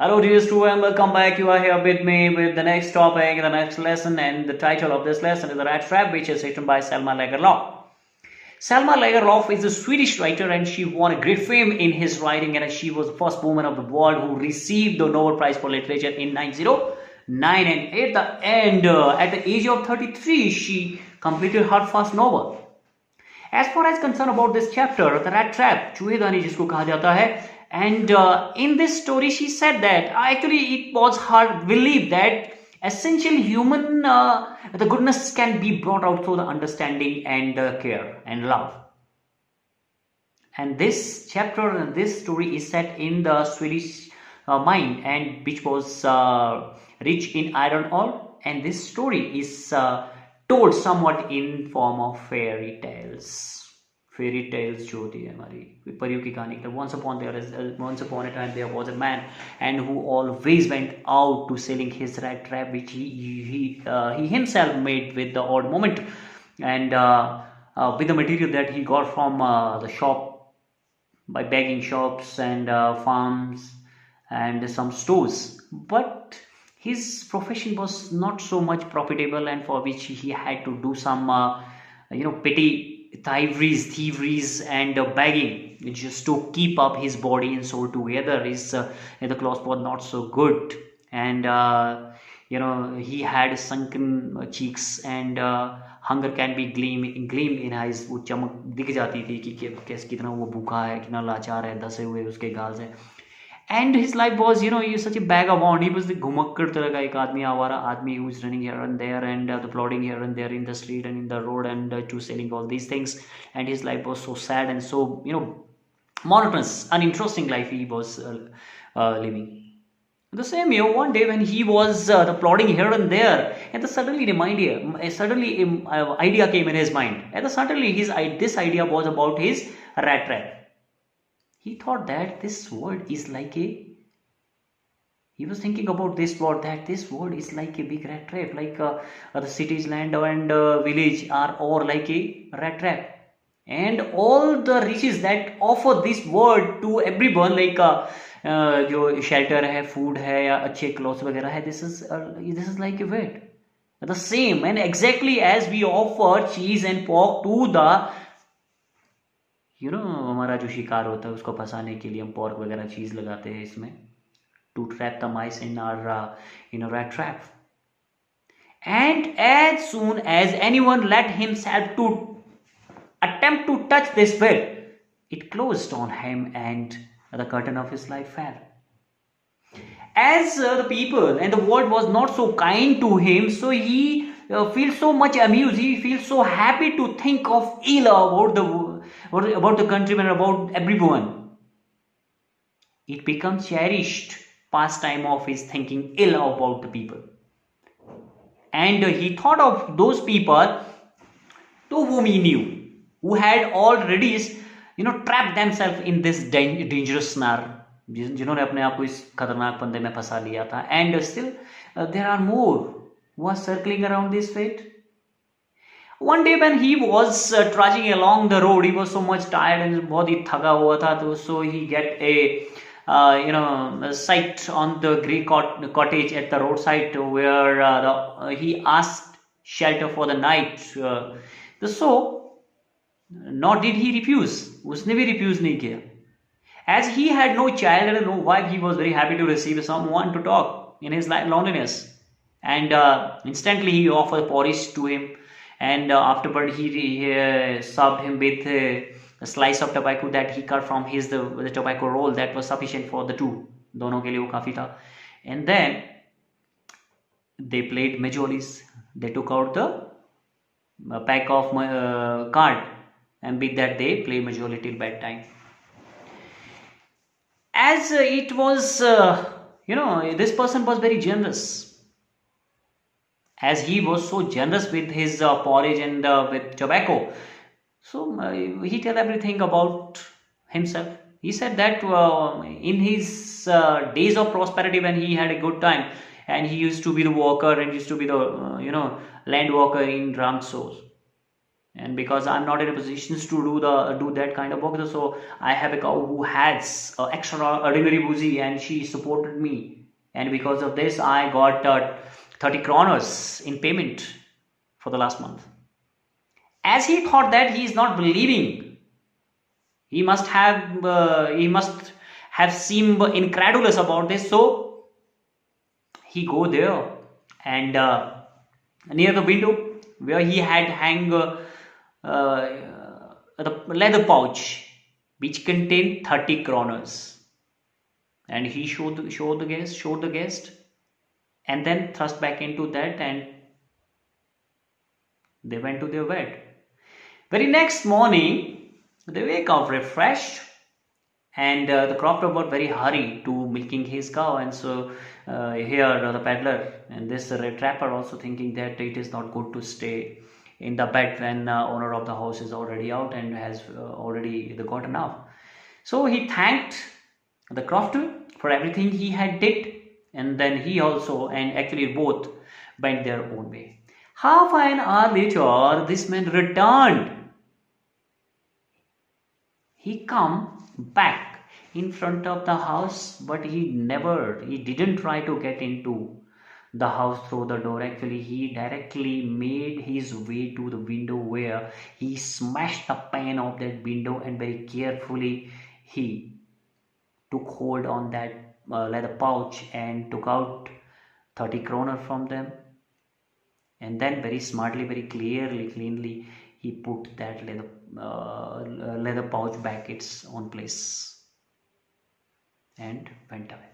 Hello dear student, welcome back. You are here with me with the next topic, the next lesson, and the title of this lesson is the Rat Trap, which is written by Selma Lagerlof. Selma Lagerlof is a Swedish writer and she won a great fame in his writing, and she was the first woman of the world who received the Nobel Prize for Literature in 1909, and at the end, at the age of 33, she completed her first novel. As far as concerned about this chapter, the rat trap, चूहेदानी जिसको कहा जाता है, and in this story she said that actually it was her belief that essential human the goodness can be brought out through the understanding and care and love. And this chapter and this story is set in the Swedish mine, and which was rich in iron ore, and this story is told somewhat in form of fairy tales. Fairy tales जो होती है हमारी परियों की कहानी. Once upon a time there was a man and who always went out to selling his rat trap, which he himself made with the odd moment and with the material that he got from the shop by begging shops and farms and some stores. But his profession was not so much profitable, and for which he had to do some petty thieveries and begging just to keep up his body and soul together. The clothes was not so good, and he had sunken cheeks, and hunger can be gleam in eyes. वो चमक दिख जाती थी कि कैसे कितना वो भूखा है, कितना लाचार है, दसे हुए उसके गाल से. And his life was, such a vagabond. He was the घुमक्कड़ तरह का एक आदमी, आवारा आदमी, who is running here and there and the plodding here and there in the street and in the road and to selling all these things. And his life was so sad and so, monotonous, uninteresting life he was living. The same year, one day when he was plodding here and there, and suddenly idea came in his mind. And suddenly this idea was about his rat trap. He thought that this world is like he was thinking about this world, that this world is like a big rat trap, like the cities, land and village are all like a rat trap. And all the riches that offer this world to everyone, like जो shelter है, food है या अच्छे clothes वगैरह है, this is like a vet. The same, and exactly as we offer cheese and pork to the हमारा जो शिकार होता है उसको फंसाने के लिए हम पोर्क वगैरह चीज लगाते हैं इसमें, to trap the mice in our rat trap. And as soon as anyone let himself to attempt to touch this web, it closed on him and the curtain of his life fell. As the people and the world was not so kind to him, so he feels so much amused, he feels so happy to think of ill about the countrymen, about everyone. It becomes cherished pastime of his thinking ill about the people. And he thought of those people to whom he knew, who had already trapped themselves in this dangerous snare, जिन्होंने अपने आप को इस खतरनाक फंदे में फंसा लिया था. And still there are more who are circling around this fate. One day when he was trudging along the road, he was so much tired and बहुत ही थका हुआ था, so he get a sight on the grey cottage at the roadside where he asked shelter for the night. So nor did he refuse. उसने भी refuse नहीं किया. As he had no child and no wife, he was very happy to receive someone to talk in his loneliness. And instantly he offered porridge to him. And afterward he served him with a slice of tobacco that he cut from the tobacco roll that was sufficient for the two. दोनों के लिए वो काफी था. And then they played majolis. They took out the pack of card, and with that they play majoli till bedtime. As it was, this person was very generous. As he was so generous with his porridge and with tobacco, so he tell everything about himself. He said that in his days of prosperity, when he had a good time, and he used to be the worker and used to be the land worker in Ramsos. And because I'm not in a position to do that kind of work, so I have a cow who has extraordinary boozy, and she supported me. And because of this, I got 30 kroners in payment for the last month. As he thought that, he is not believing. He must have seemed incredulous about this. So he go there, and near the window where he had hang the leather pouch which contained 30 kroners, and he showed the guest, and then thrust back into that, and they went to their bed. Very next morning, they wake up refreshed, and the crofter was very hurried to milking his cow. And so here the peddler and this red trapper also thinking that it is not good to stay in the bed when owner of the house is already out and has already got enough. So he thanked the crofter for everything he had did, and then he also, and actually both, went their own way. Half an hour later, this man returned. He come back in front of the house, but he didn't try to get into the house through the door. Actually, he directly made his way to the window, where he smashed the pane of that window, and very carefully he took hold on that leather pouch and took out 30 kroner from them. And then very smartly, very cleanly, he put that leather pouch back its own place and went away.